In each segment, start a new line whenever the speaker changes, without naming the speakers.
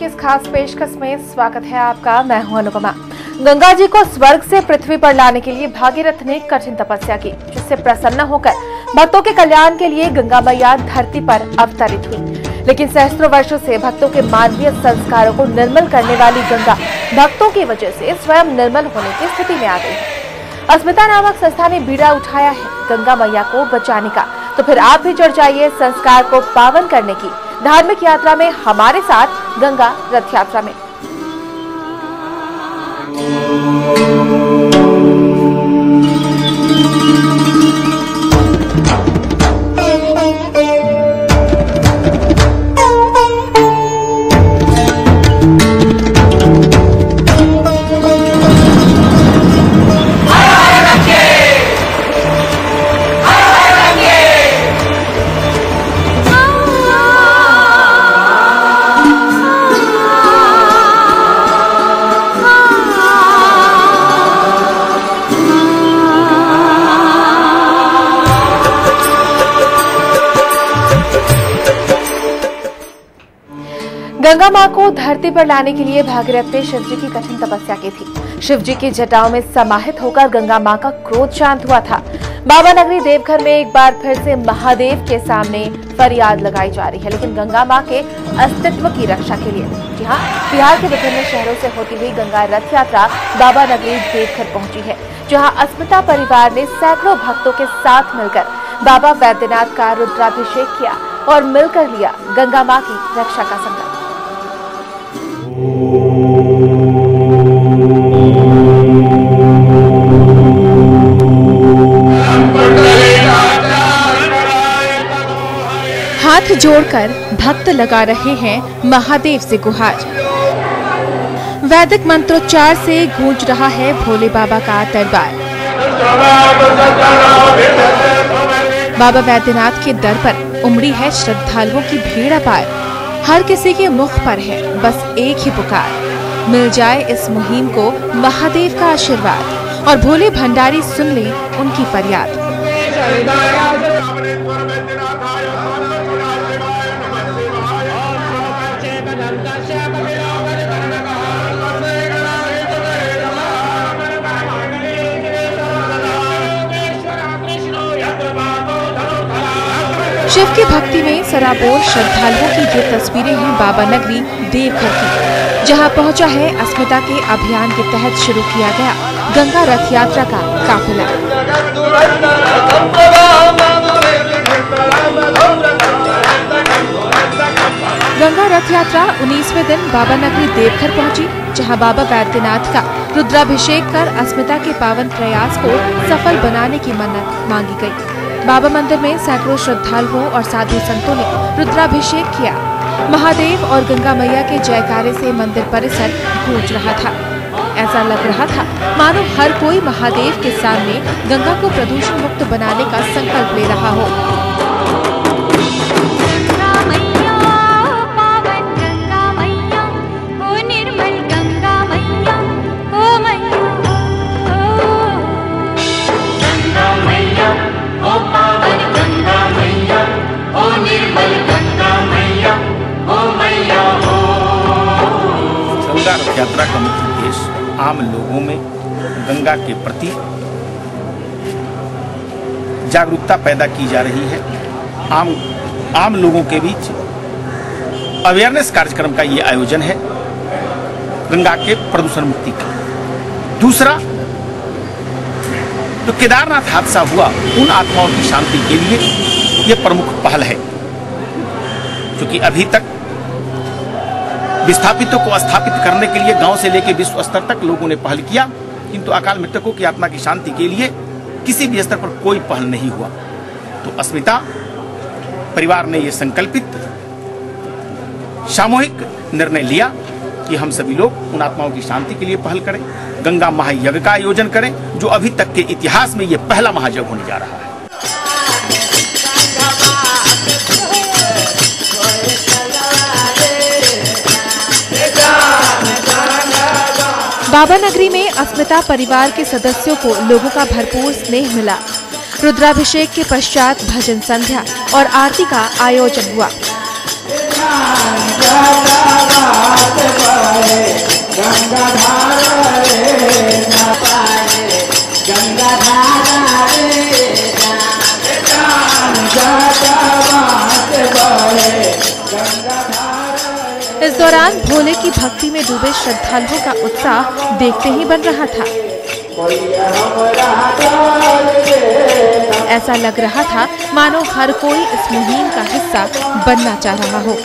इस खास पेशकश में स्वागत है आपका। मैं हूं अनुपमा। गंगा जी को स्वर्ग से पृथ्वी पर लाने के लिए भागीरथ ने कठिन तपस्या की, जिससे प्रसन्न होकर भक्तों के कल्याण के लिए गंगा मैया धरती पर अवतरित हुई। लेकिन सहस्त्रों वर्षों से भक्तों के मानवीय संस्कारों को निर्मल करने वाली गंगा भक्तों की वजह से स्वयं निर्मल होने की स्थिति में आ गई है। अस्मिता नामक संस्था ने बीड़ा उठाया है गंगा मैया को बचाने का। तो फिर आप भी जुड़ जाइए संस्कार को पावन करने की धार्मिक यात्रा में हमारे साथ गंगा रथ यात्रा में। गंगा मां को धरती पर लाने के लिए भागीरथ ने शिव जी की कठिन तपस्या की थी। शिव जी की जटाओं में समाहित होकर गंगा मां का क्रोध शांत हुआ था। बाबा नगरी देवघर में एक बार फिर से महादेव के सामने फरियाद लगाई जा रही है, लेकिन गंगा मां के अस्तित्व की रक्षा के लिए। जी हाँ, बिहार के विभिन्न शहरों से होती हुई गंगा रथ यात्रा बाबा नगरी देवघर पहुंची है, जहाँ अस्मिता परिवार ने सैकड़ों भक्तों के साथ मिलकर बाबा वैद्यनाथ का रुद्राभिषेक किया और मिलकर लिया गंगा मां की रक्षा का संकल्प। हाथ जोड़कर भक्त लगा रहे हैं महादेव से गुहार। वैदिक मंत्रोच्चार से गूंज रहा है भोले बाबा का दरबार। बाबा वैद्यनाथ के दर पर उमड़ी है श्रद्धालुओं की भीड़ अपार। हर किसी के मुख पर है बस एक ही पुकार, मिल जाए इस मुहिम को महादेव का आशीर्वाद और भोले भंडारी सुन ले उनकी फरियाद। शिव की भक्ति में सराबोर श्रद्धालुओं की ये तस्वीरें हैं बाबा नगरी देवघर की, जहां पहुंचा है अस्मिता के अभियान के तहत शुरू किया गया गंगा रथ यात्रा का काफिला। गंगा रथ यात्रा 19वें दिन बाबा नगरी देवघर पहुंची, जहां बाबा वैद्यनाथ का रुद्राभिषेक कर अस्मिता के पावन प्रयास को सफल बनाने की मन्नत मांगी गई। बाबा मंदिर में सैकड़ों श्रद्धालुओं और साधु संतों ने रुद्राभिषेक किया। महादेव और गंगा मैया के जयकारे से मंदिर परिसर गूंज रहा था। ऐसा लग रहा था मानो हर कोई महादेव के सामने गंगा को प्रदूषण मुक्त बनाने का संकल्प ले रहा हो।
रथ यात्रा का मुख्य उद्देश्य आम लोगों में गंगा के प्रति जागरूकता पैदा की जा रही है। आम लोगों के बीच अवेयरनेस कार्यक्रम का ये आयोजन है गंगा के प्रदूषण मुक्ति का। दूसरा, जो केदारनाथ हादसा हुआ उन आत्माओं की शांति के लिए ये प्रमुख पहल है, क्योंकि अभी तक विस्थापितों को स्थापित करने के लिए गांव से लेकर विश्व स्तर तक लोगों ने पहल किया, किंतु अकाल मृतकों की आत्मा की शांति के लिए किसी भी स्तर पर कोई पहल नहीं हुआ। तो अस्मिता परिवार ने यह संकल्पित सामूहिक निर्णय लिया कि हम सभी लोग उन आत्माओं की शांति के लिए पहल करें, गंगा महायज्ञ का आयोजन करें, जो अभी तक के इतिहास में यह पहला महायज्ञ होने जा रहा है।
बाबा नगरी में अस्मिता परिवार के सदस्यों को लोगों का भरपूर स्नेह मिला। रुद्राभिषेक के पश्चात भजन संध्या और आरती का आयोजन हुआ। इस दौरान भोले की भक्ति में डूबे श्रद्धालुओं का उत्साह देखते ही बन रहा था। ऐसा लग रहा था मानो हर कोई इस मुहिम का हिस्सा बनना चाह रहा हो।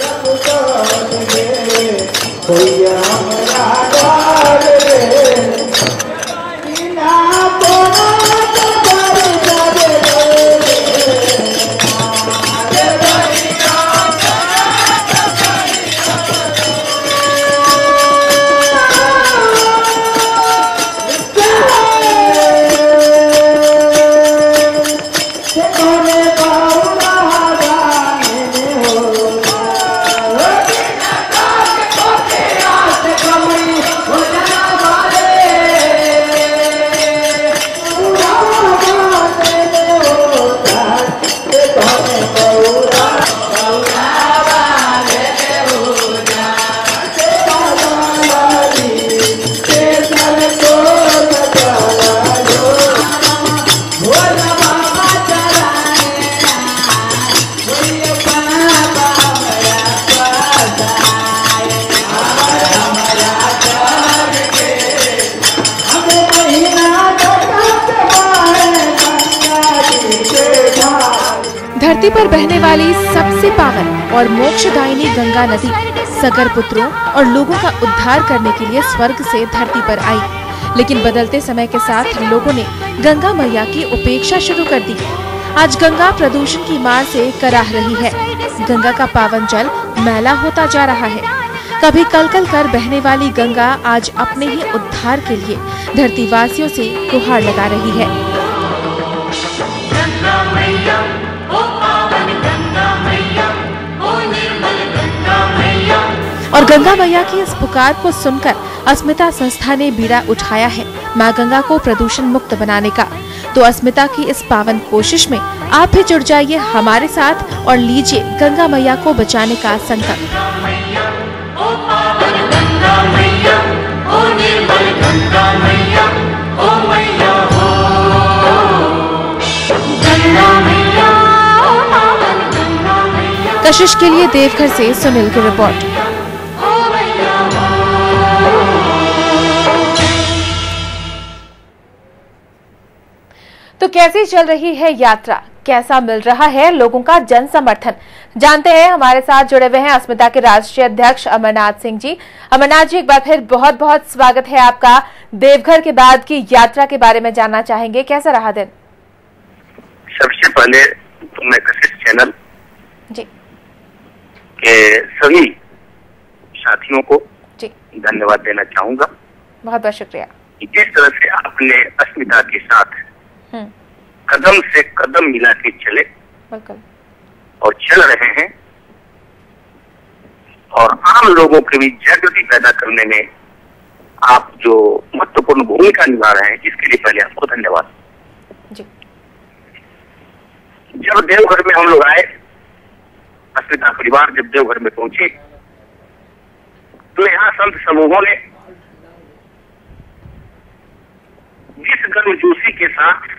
धरती पर बहने वाली सबसे पावन और मोक्षदायिनी गंगा नदी सगर पुत्रों और लोगों का उद्धार करने के लिए स्वर्ग से धरती पर आई। लेकिन बदलते समय के साथ लोगों ने गंगा मैया की उपेक्षा शुरू कर दी। आज गंगा प्रदूषण की मार से कराह रही है। गंगा का पावन जल मैला होता जा रहा है। कभी कलकल कर बहने वाली गंगा आज अपने ही उद्धार के लिए धरती वासियों से गुहार लगा रही है। और गंगा मैया की इस पुकार को सुनकर अस्मिता संस्था ने बीड़ा उठाया है मां गंगा को प्रदूषण मुक्त बनाने का। तो अस्मिता की इस पावन कोशिश में आप भी जुड़ जाइए हमारे साथ और लीजिए गंगा मैया को बचाने का संकल्प। कशिश के लिए देवघर से सुनील की रिपोर्ट। तो कैसी चल रही है यात्रा, कैसा मिल रहा है लोगों का जन समर्थन, जानते हैं। हमारे साथ जुड़े हुए हैं अस्मिता के राष्ट्रीय अध्यक्ष अमरनाथ सिंह जी। अमरनाथ जी, एक बार फिर बहुत बहुत स्वागत है आपका। देवघर के बाद की यात्रा के बारे में जानना चाहेंगे, कैसा रहा दिन?
सबसे पहले तो मैं कशिश चैनल
जी
के सभी साथियों को
जी
धन्यवाद देना चाहूंगा।
बहुत बहुत शुक्रिया।
जिस तरह से आपने अस्मिता के साथ कदम से कदम मिला के चले
बिल्कुल
और चल रहे हैं और आम लोगों के बीच जागृति पैदा करने में आप जो महत्वपूर्ण भूमिका निभा रहे हैं, इसके लिए पहले आपको धन्यवाद
जी।
जब देवघर में हम लोग आए, अस्मिता परिवार जब देवघर में पहुंचे तो यहाँ संत समूहों ने जिस गर्मजोशी के साथ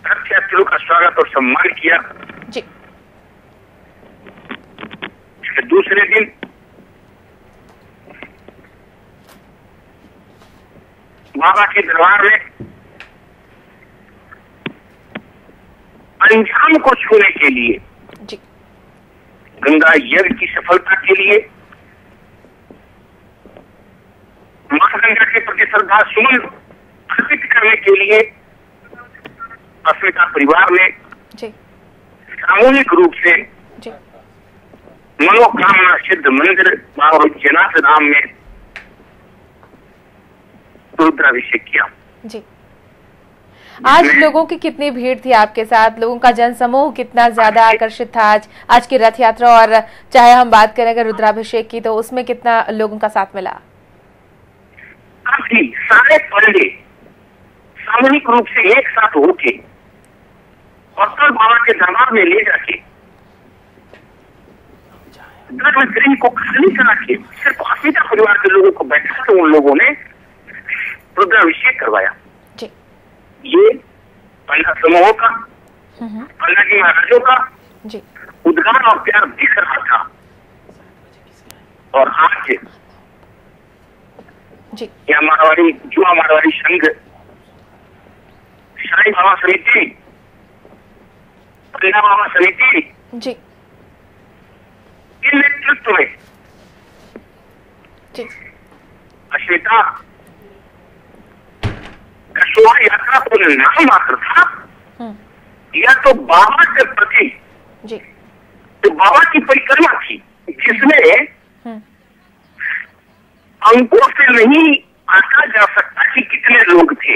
तीर्थयात्रियों का स्वागत और सम्मान किया
जी।
इसके दूसरे दिन बाबा के दरबार में अंजाम को छूने के लिए
जी।
गंगा यज्ञ की सफलता के लिए मां गंगा के प्रति श्रद्धा सुमन अर्पित करने के लिए अस्मिता परिवार ने
जी
सामूहिक रूप से
जी
मनोकामना सिद्ध मंदिर बाबा बैद्यनाथ धाम में रुद्राभिषेक किया
जी। आज लोगों की कितनी भीड़ थी आपके साथ? लोगों का जनसमूह कितना ज्यादा आकर्षित था आज की रथ यात्रा? और चाहे हम बात करें अगर रुद्राभिषेक की, तो उसमें कितना लोगों का साथ मिला?
काफी सारे पंडे सामूहिक रूप से एक साथ होके और कल बाबा के दरबार में ले जाके गर्भगृह को खाली करा के सिर्फ अस्मिता परिवार के लोगों को बैठा के उन लोगों ने रुद्राभिषेक करवाया। ये पन्ना समूहों का, पन्ना जी महाराजों का उद्गार और प्यार दिख रहा था। और आज यह मारवाड़ी जुआ मारवाड़ी संघ, साईं बाबा समिति, पन्ना बाबा समिति के नेतृत्व में अस्मिता का शोभा यात्रा तो नाम मात्र था, या तो बाबा के प्रति तो बाबा की परिक्रमा थी, जिसमें अंकों से नहीं आंका जा सकता कि कितने लोग थे।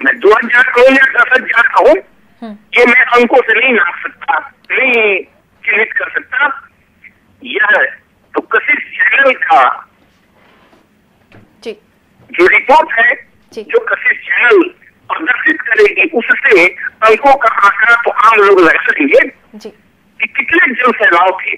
मैं 2000 कहूँ या 10,000 कहूँ, ये मैं अंकों से नहीं नाप सकता, नहीं चिन्हित कर सकता। यह तो कशिश चैनल का जो रिपोर्ट है, जो कशिश चैनल प्रदर्शित करेगी, उससे अंकों का आंकड़ा तो आम लोग लगा देंगे कि कितने जन सैलाव थे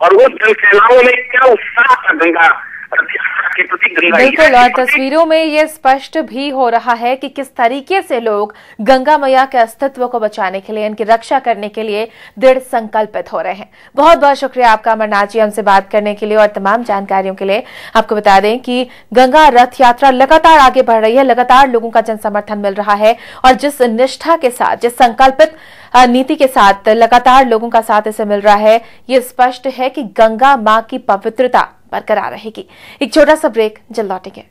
और वो जन सैलावों में क्या उत्साह था गंगा रथ यात्रा के प्रति।
बिल्कुल, और तस्वीरों में ये स्पष्ट भी हो रहा है कि किस तरीके से लोग गंगा मैया के अस्तित्व को बचाने के लिए, इनकी रक्षा करने के लिए दृढ़ संकल्पित हो रहे हैं। बहुत बहुत शुक्रिया आपका अमरनाथ जी, हमसे बात करने के लिए और तमाम जानकारियों के लिए। आपको बता दें कि गंगा रथ यात्रा लगातार आगे बढ़ रही है, लगातार लोगों का जन समर्थन मिल रहा है और जिस निष्ठा के साथ, जिस संकल्पित नीति के साथ लगातार लोगों का साथ इसे मिल रहा है, ये स्पष्ट है कि गंगा मां की पवित्रता बरकरार रहेगी। एक छोटा सा ब्रेक, जल्द लौटेंगे।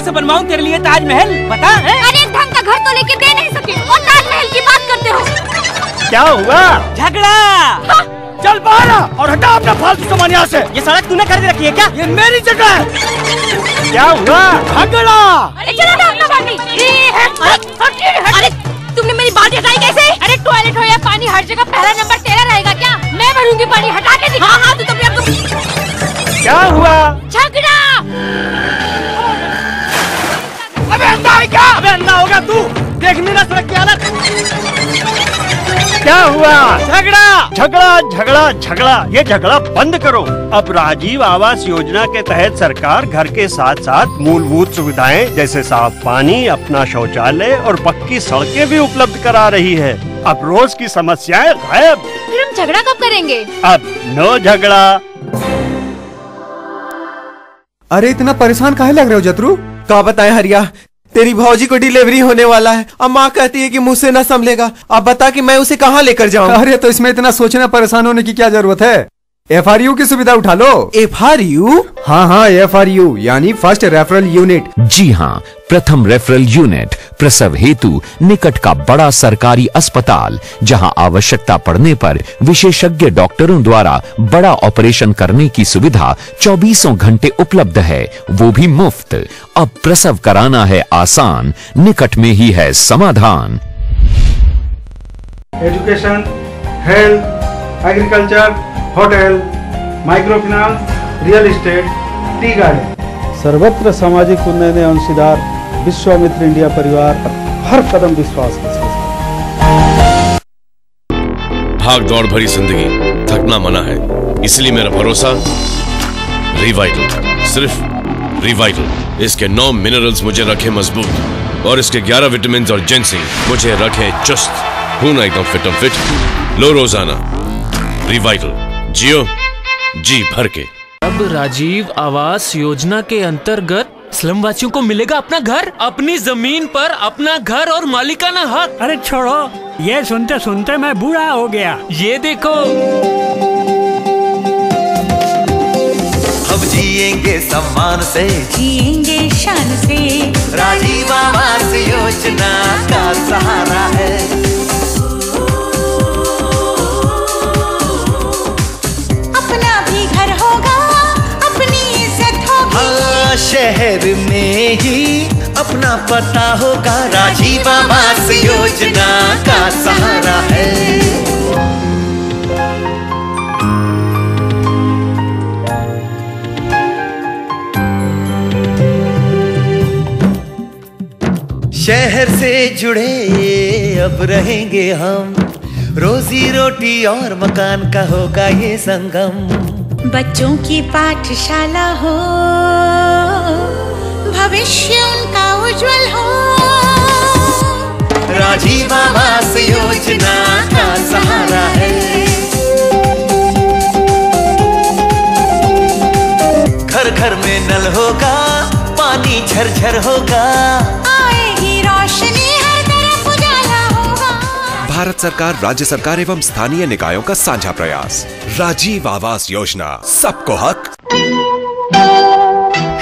से बनवाऊं तेरे लिए ताजमहल, बता है?
अरे ढंग का घर तो लेके दे नहीं सके और ताजमहल की बात करते हो।
क्या हुआ? झगड़ा।
हाँ?
चल बाहर आ और हटा अपना फालतू सामान यहाँ से। ये सड़क तूने खरीद रखी है क्या? ये मेरी जगह है। क्या हुआ? झगड़ा।
अरे चलो ना अपना बाल्टी। अरे तुमने मेरी बाल्टी हटाई कैसे? अरे टॉयलेट हो या पानी, हर जगह पहला नंबर तेरा रहेगा क्या? मैं भरूंगी पानी, हटा के दिखा। हाँ तो तुमने
क्या हुआ?
झगड़ा।
अबे अंधा है क्या? अबे अंधा होगा तू, देखनी ना सड़क की हालत। क्या हुआ? झगड़ा झगड़ा झगड़ा झगड़ा, ये झगड़ा बंद करो। अब राजीव आवास योजना के तहत सरकार घर के साथ साथ मूलभूत सुविधाएं जैसे साफ पानी, अपना शौचालय और पक्की सड़कें भी उपलब्ध करा रही है। अब रोज की समस्याएं गायब।
फिर हम झगड़ा कब करेंगे?
अब नो झगड़ा।
अरे इतना परेशान काहे लग रहे हो जतरू? क्या बताएं हरिया, तेरी भौजी को डिलीवरी होने वाला है। अब माँ कहती है कि मुझसे न संभलेगा। अब बता कि मैं उसे कहाँ लेकर जाऊँ?
अरे तो इसमें इतना सोचना परेशान होने की क्या जरूरत है? FRU की सुविधा उठा लो।
FRU?
हाँ FRU यानी फर्स्ट रेफरल यूनिट।
जी हाँ, प्रथम रेफरल यूनिट, प्रसव हेतु निकट का बड़ा सरकारी अस्पताल, जहां आवश्यकता पड़ने पर विशेषज्ञ डॉक्टरों द्वारा बड़ा ऑपरेशन करने की सुविधा 24 घंटे उपलब्ध है, वो भी मुफ्त। अब प्रसव कराना है आसान, निकट में ही है समाधान।
Education, health, agriculture, hotel, micro finance, real estate, tea garden, सर्वत्र सामाजिक उन्नयन में अंशीदार विश्वामित्र इंडिया परिवार हर कदम विश्वास के साथ।
भाग दौड़ भरी जिंदगी, थकना मना है, इसलिए मेरा भरोसा रिवाइटल, सिर्फ रिवाइटल। इसके 9 मिनरल्स मुझे रखे मजबूत और इसके 11 विटामिन और जिंसिंग मुझे रखे चुस्त। हूं ना एकदम फिट एंड फिट। लो रोजाना रिवाइटल, जियो जी भर के।
अब राजीव आवास योजना के अंतर्गत स्लम वासियों को मिलेगा अपना घर, अपनी जमीन पर अपना घर और मालिकाना हक।
अरे छोड़ो, ये सुनते सुनते मैं बूढ़ा हो गया।
ये देखो,
जिएंगे सम्मान से,
जिएंगे शान से।
राजीव आवास योजना का सहारा है।
अपना भी घर होगा, अपनी इज्जत होगी।
हाँ, शहर में ही अपना पता होगा। राजीव आवास योजना का सहारा है। शहर से जुड़े अब रहेंगे हम, रोजी रोटी और मकान का होगा ये संगम।
बच्चों की पाठशाला हो, भविष्य उनका उज्जवल हो।
राजीव आवास योजना का सहारा है। घर घर में नल होगा, पानी झरझर होगा।
आएगी रोशनी, हर तरफ उजाला होगा।
भारत सरकार, राज्य सरकार एवं स्थानीय निकायों का साझा प्रयास। राजीव आवास योजना, सबको हक।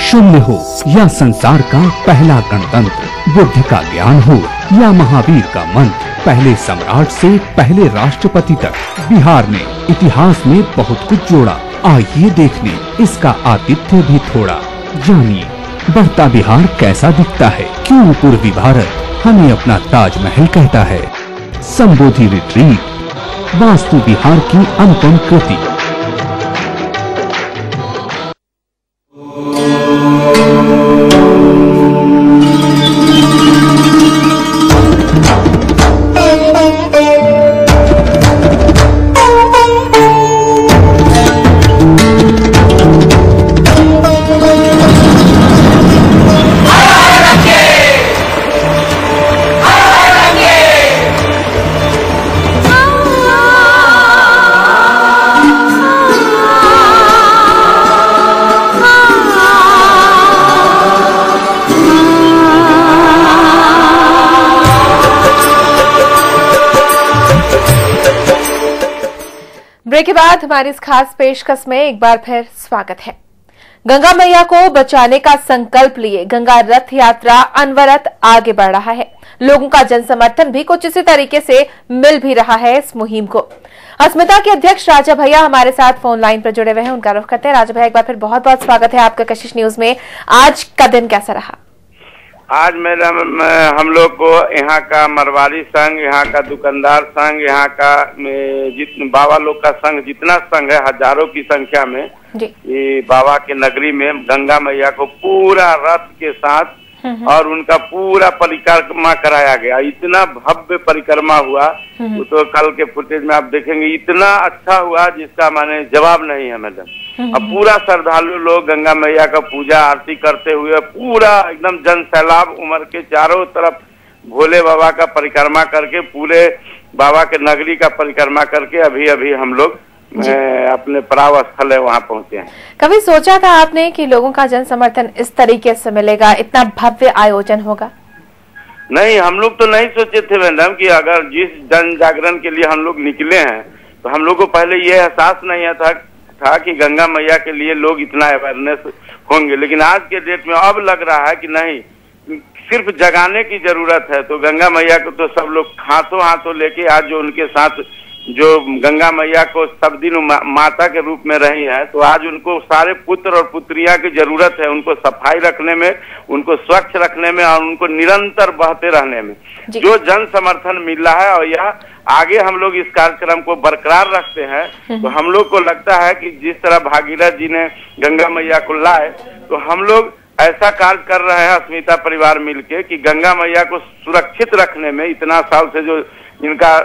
शून्य हो या संसार का पहला गणतंत्र, बुद्ध का ज्ञान हो या महावीर का मंत्र, पहले सम्राट से पहले राष्ट्रपति तक बिहार ने इतिहास में बहुत कुछ जोड़ा। आइए देख लें इसका आतिथ्य भी थोड़ा। जानिए बढ़ता बिहार कैसा दिखता है, क्यों पूर्वी भारत हमें अपना ताजमहल कहता है। संबोधि रिट्रीट, वास्तु बिहार की अनुपम कृति।
ब्रेक के बाद हमारी इस खास पेशकश में एक बार फिर स्वागत है। गंगा मैया को बचाने का संकल्प लिए गंगा रथ यात्रा अनवरत आगे बढ़ रहा है। लोगों का जन समर्थन भी कुछ इसी तरीके से मिल भी रहा है इस मुहिम को। अस्मिता के अध्यक्ष राजा भैया हमारे साथ फोन लाइन पर जुड़े हुए हैं, उनका रुख करते हैं। राजा भैया, एक बार फिर बहुत बहुत स्वागत है आपका कशिश न्यूज में। आज का दिन कैसा रहा?
आज मैडम हम लोग को यहाँ का मरवाड़ी संघ, यहाँ का दुकानदार संघ, यहाँ का बाबा लोग का संघ, जितना संघ है हजारों की संख्या में ये बाबा के नगरी में गंगा मैया को पूरा रथ के साथ और उनका पूरा परिक्रमा कराया गया। इतना भव्य परिक्रमा हुआ, वो तो कल के फुटेज में आप देखेंगे। इतना अच्छा हुआ जिसका माने जवाब नहीं है मैडम। अब पूरा श्रद्धालु लोग गंगा मैया का पूजा आरती करते हुए पूरा एकदम जन सैलाब उमड़ के चारों तरफ भोले बाबा का परिक्रमा करके पूरे बाबा के नगरी का परिक्रमा करके अभी अभी हम लोग अपने पड़ाव स्थल है वहाँ पहुँचे हैं।
कभी सोचा था आपने कि लोगों का जन समर्थन इस तरीके से मिलेगा, इतना भव्य आयोजन होगा?
नहीं, हम लोग तो नहीं सोचे थे मैडम कि अगर जिस जन जागरण के लिए हम लोग निकले हैं तो हम लोग को पहले ये एहसास नहीं था कि गंगा मैया के लिए लोग इतना अवेयरनेस होंगे। लेकिन आज के डेट में अब लग रहा है कि नहीं, सिर्फ जगाने की जरूरत है। तो गंगा मैया को तो सब लोग हाथों हाथों लेके आज जो उनके साथ जो गंगा मैया को सब दिन माता के रूप में रही है, तो आज उनको सारे पुत्र और पुत्रियां की जरूरत है उनको सफाई रखने में, उनको स्वच्छ रखने में और उनको निरंतर बहते रहने में। जो जन समर्थन मिल रहा है और यह आगे हम लोग इस कार्यक्रम को बरकरार रखते हैं, तो हम लोग को लगता है कि जिस तरह भागीरथ जी ने गंगा मैया को लाए, तो हम लोग ऐसा कार्य कर रहे हैं अस्मिता परिवार मिलके कि गंगा मैया को सुरक्षित रखने में इतना साल से जो इनका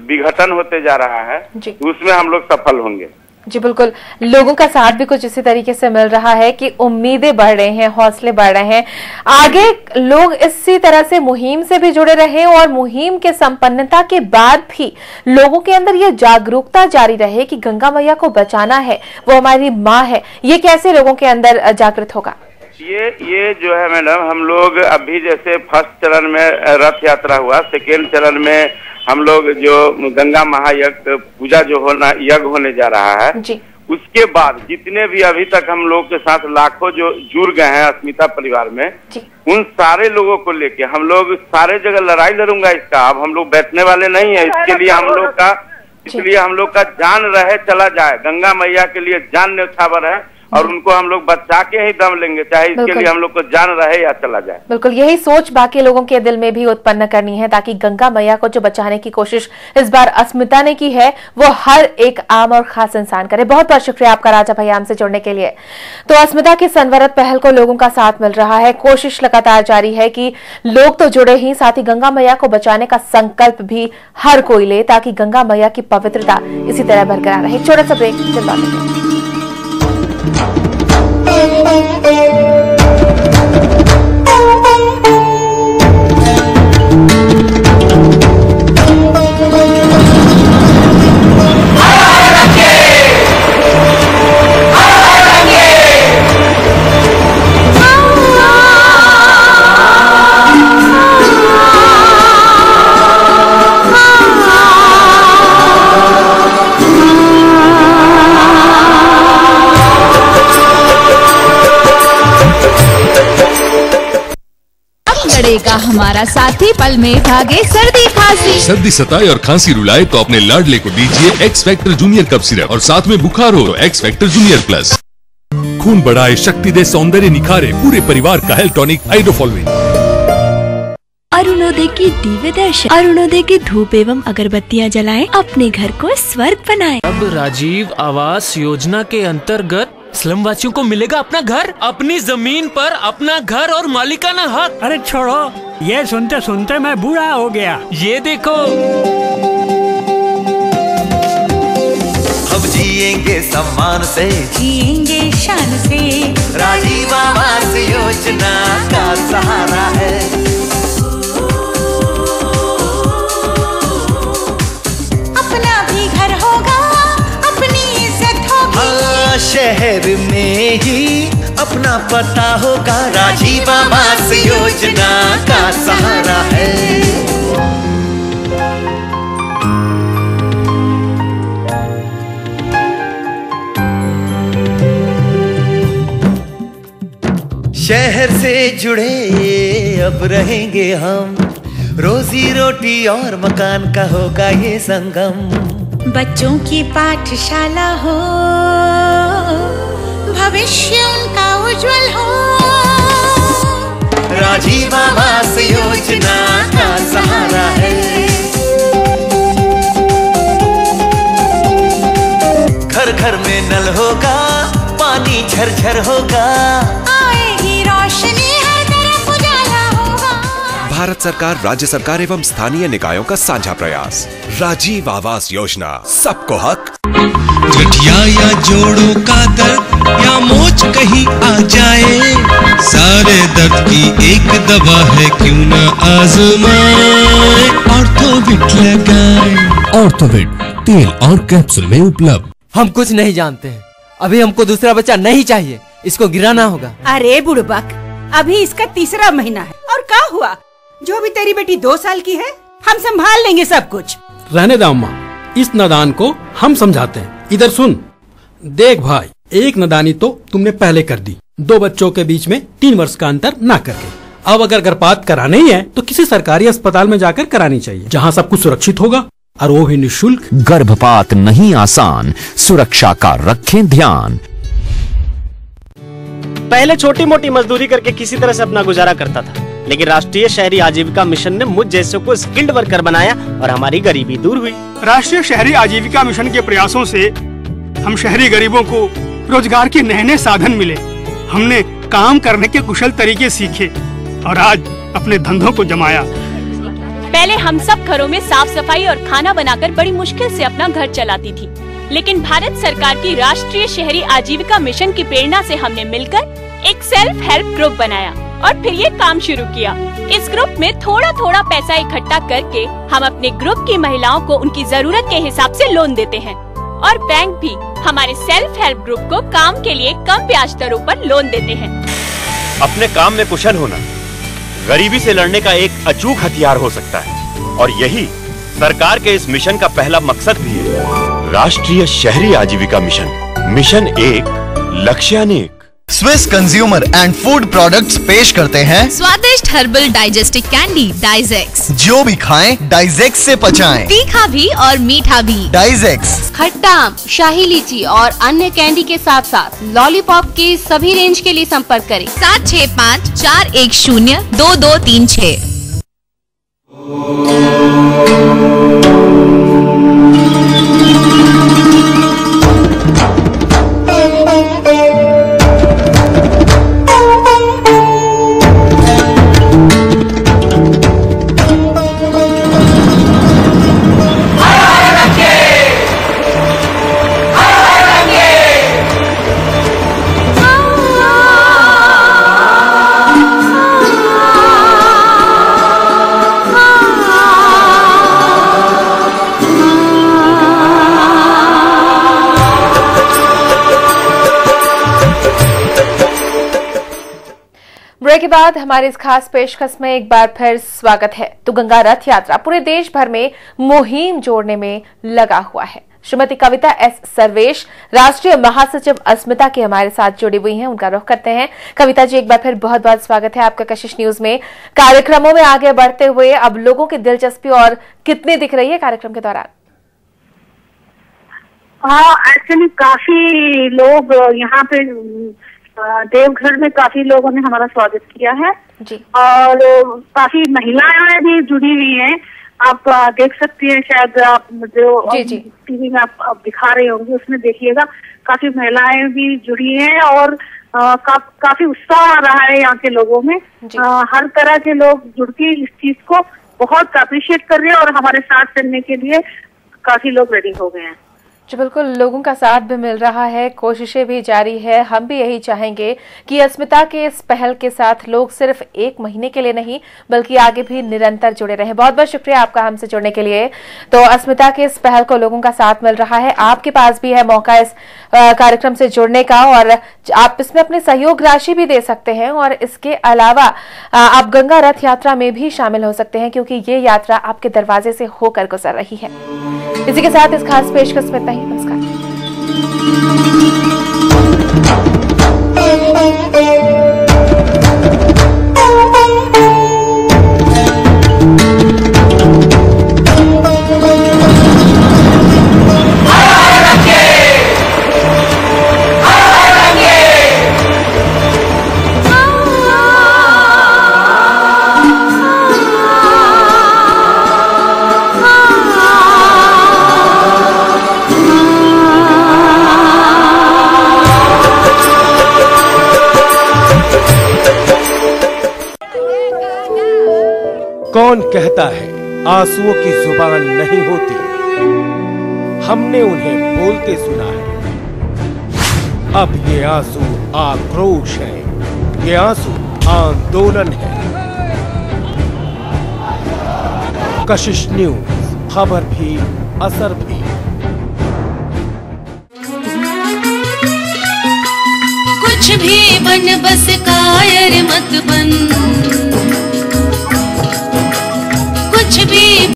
विघटन होते जा रहा है, उसमें हम लोग सफल होंगे।
जी बिल्कुल, लोगों का साथ भी कुछ इसी तरीके से मिल रहा है कि उम्मीदें बढ़ रही हैं, हौसले बढ़ रहे हैं। आगे लोग इसी तरह से मुहिम से भी जुड़े रहे और मुहिम के संपन्नता के बाद भी लोगों के अंदर ये जागरूकता जारी रहे कि गंगा मैया को बचाना है, वो हमारी माँ है। ये कैसे लोगों के अंदर जागृत होगा?
ये जो है मैडम, हम लोग अभी जैसे फर्स्ट चरण में रथ यात्रा हुआ, सेकेंड चरण में हम लोग जो गंगा महायज्ञ पूजा जो यज्ञ होने जा रहा है,
उसके बाद जितने भी अभी तक हम लोग के साथ लाखों जो जुड़ गए हैं अस्मिता परिवार में, उन सारे लोगों को लेके हम लोग सारे जगह लड़ाई लड़ूंगा इसका। अब हम लोग बैठने वाले नहीं है इसके लिए हम लोग का, इसलिए हम लोग का जान रहे चला जाए, गंगा मैया के लिए जान न्यौछावर है और उनको हम लोग बचा के ही दम लेंगे, चाहे इसके लिए हम लोग को जान रहे या चला जाए।
बिल्कुल यही सोच बाकी लोगों के दिल में भी उत्पन्न करनी है, ताकि गंगा मैया को जो बचाने की कोशिश इस बार अस्मिता ने की है वो हर एक आम और खास इंसान करे। बहुत बहुत शुक्रिया आपका राजा भैया हमसे जुड़ने के लिए। तो अस्मिता की सनवरत पहल को लोगों का साथ मिल रहा है, कोशिश लगातार जारी है कि लोग तो जुड़े ही, साथ ही गंगा मैया को बचाने का संकल्प भी हर कोई ले, ताकि गंगा मैया की पवित्रता इसी तरह बरकरार रहे। छोटा सा ब्रेक, जल्द बात करेंगे।
लड़ेगा हमारा साथी, पल में भागे सर्दी खांसी।
सर्दी सताए और खांसी रुलाए तो अपने लाडले को दीजिए X factor junior cough syrup, और साथ में बुखार हो तो एक्स फैक्टर जूनियर प्लस। खून बढ़ाए, शक्ति दे, सौंदर्य निखारे, पूरे परिवार का हेल्थ टॉनिक हाइड्रोफॉलविन।
अरुणोदय की दिव्य दर्शन, अरुणोदय की धूप एवं अगरबत्तियां जलाएं, अपने घर को स्वर्ग बनाएं।
अब राजीव आवास योजना के अंतर्गत स्लम वासियों को मिलेगा अपना घर, अपनी जमीन पर अपना घर और मालिकाना हक।
अरे छोड़ो, ये सुनते सुनते मैं बूढ़ा हो गया।
ये देखो,
हम जिएंगे सम्मान से,
जिएंगे शान से,
राजीव आवास योजना का सहारा है।
अपना भी घर होगा, अपनी इज्जत होगी,
शहर में ही अपना पता होगा, राजीव आवास योजना का सहारा है। शहर से जुड़े अब रहेंगे हम, रोजी रोटी और मकान का होगा ये संगम।
बच्चों की पाठशाला हो, भविष्य उनका उज्जवल हो,
राजीव आवास योजना का सहारा है। घर घर में नल होगा, पानी झरझर होगा,
आएगी रोशनी, हर तरफ उजाला होगा।
भारत सरकार, राज्य सरकार एवं स्थानीय निकायों का साझा प्रयास, राजीव आवास योजना, सबको हक।
गठिया या जोड़ों का दर्द या मोच कहीं आ जाए, सारे दर्द की एक दवा है, क्यों न आजमाए, ऑर्थोविट लगाए।
ऑर्थोविट तेल और कैप्सूल में उपलब्ध।
हम कुछ नहीं जानते हैं, अभी हमको दूसरा बच्चा नहीं चाहिए, इसको गिराना होगा।
अरे बुड़बक, अभी इसका तीसरा महीना है और क्या हुआ? जो भी तेरी बेटी 2 साल की है, हम संभाल लेंगे सब कुछ।
रहने दो अम्मा, इस नादान को हम समझाते हैं। इधर सुन, देख भाई, एक नादानी तो तुमने पहले कर दी, 2 बच्चों के बीच में 3 वर्ष का अंतर ना करके। अब अगर गर्भपात कराना ही है तो किसी सरकारी अस्पताल में जाकर करानी चाहिए, जहाँ सब कुछ सुरक्षित होगा और वो भी निःशुल्क।
गर्भपात नहीं आसान, सुरक्षा का रखें ध्यान।
पहले छोटी मोटी मजदूरी करके किसी तरह से अपना गुजारा करता था, लेकिन राष्ट्रीय शहरी आजीविका मिशन ने मुझ जैसों को स्किल्ड वर्कर बनाया और हमारी गरीबी दूर हुई।
राष्ट्रीय शहरी आजीविका मिशन के प्रयासों से हम शहरी गरीबों को रोजगार के नए नए साधन मिले। हमने काम करने के कुशल तरीके सीखे और आज अपने धंधों को जमाया।
पहले हम सब घरों में साफ सफाई और खाना बनाकर बड़ी मुश्किल से अपना घर चलाती थी, लेकिन भारत सरकार की राष्ट्रीय शहरी आजीविका मिशन की प्रेरणा से हमने मिलकर एक सेल्फ हेल्प ग्रुप बनाया और फिर ये काम शुरू किया। इस ग्रुप में थोड़ा थोड़ा पैसा इकट्ठा करके हम अपने ग्रुप की महिलाओं को उनकी जरूरत के हिसाब से लोन देते हैं और बैंक भी हमारे सेल्फ हेल्प ग्रुप को काम के लिए कम ब्याज दरों पर लोन देते हैं।
अपने काम में कुशल होना गरीबी से लड़ने का एक अचूक हथियार हो सकता है और यही सरकार के इस मिशन का पहला मकसद भी है। राष्ट्रीय शहरी आजीविका मिशन
मिशन एक, लक्ष्य अनेक।
Swiss consumer and food products पेश करते हैं
स्वादिष्ट हर्बल डाइजेस्टिक कैंडी डाइजेक्स।
जो भी खाएं डाइजेक्स से पचाएं।
तीखा भी और मीठा भी।
डाइजेक्स।
खट्टा आम, शाही लीची और अन्य कैंडी के साथ साथ लॉलीपॉप की सभी रेंज के लिए संपर्क करें
7654102236।
ब्रेक के बाद हमारे इस खास पेशकश में एक बार फिर स्वागत है। तो गंगा रथ यात्रा पूरे देश भर में मुहिम जोड़ने में लगा हुआ है। श्रीमती कविता एस सर्वेश, राष्ट्रीय महासचिव अस्मिता के हमारे साथ जुड़ी हुई हैं, उनका रुख करते हैं। कविता जी, एक बार फिर बहुत बहुत स्वागत है आपका कशिश न्यूज में। कार्यक्रमों में आगे बढ़ते हुए अब लोगों की दिलचस्पी और कितनी दिख रही है कार्यक्रम के दौरान?
हाँ, एक्चुअली काफी लोग यहाँ पे देवघर में काफी लोगों ने हमारा स्वागत किया है
जी। और
काफी महिलाएं भी जुड़ी हुई हैं। आप देख सकती हैं, शायद आप जो टीवी में आप दिखा रहे होंगे उसमें देखिएगा, काफी महिलाएं भी जुड़ी हैं और काफी उत्साह आ रहा है यहाँ के लोगों में। हर तरह के लोग जुड़ के इस चीज को बहुत अप्रिशिएट कर रहे हैं और हमारे साथ चलने के लिए काफी लोग रेडी हो गए हैं।
जी बिल्कुल, लोगों का साथ भी मिल रहा है, कोशिशें भी जारी है। हम भी यही चाहेंगे कि अस्मिता के इस पहल के साथ लोग सिर्फ एक महीने के लिए नहीं बल्कि आगे भी निरंतर जुड़े रहें। बहुत बहुत शुक्रिया आपका हमसे जुड़ने के लिए। तो अस्मिता के इस पहल को लोगों का साथ मिल रहा है, आपके पास भी है मौका इस कार्यक्रम से जुड़ने का और आप इसमें अपनी सहयोग राशि भी दे सकते हैं और इसके अलावा आप गंगा रथ यात्रा में भी शामिल हो सकते हैं क्योंकि ये यात्रा आपके दरवाजे से होकर गुजर रही है। इसी के साथ इस खास पेशकश में इतना ही। नमस्कार।
कौन कहता है आंसुओं की जुबान नहीं होती? हमने उन्हें बोलते सुना है। अब ये आंसू आक्रोश है, ये आंसू आंदोलन है। कशिश न्यूज, खबर भी असर भी।
कुछ भी बन बस कायर मत बन, कुछ भी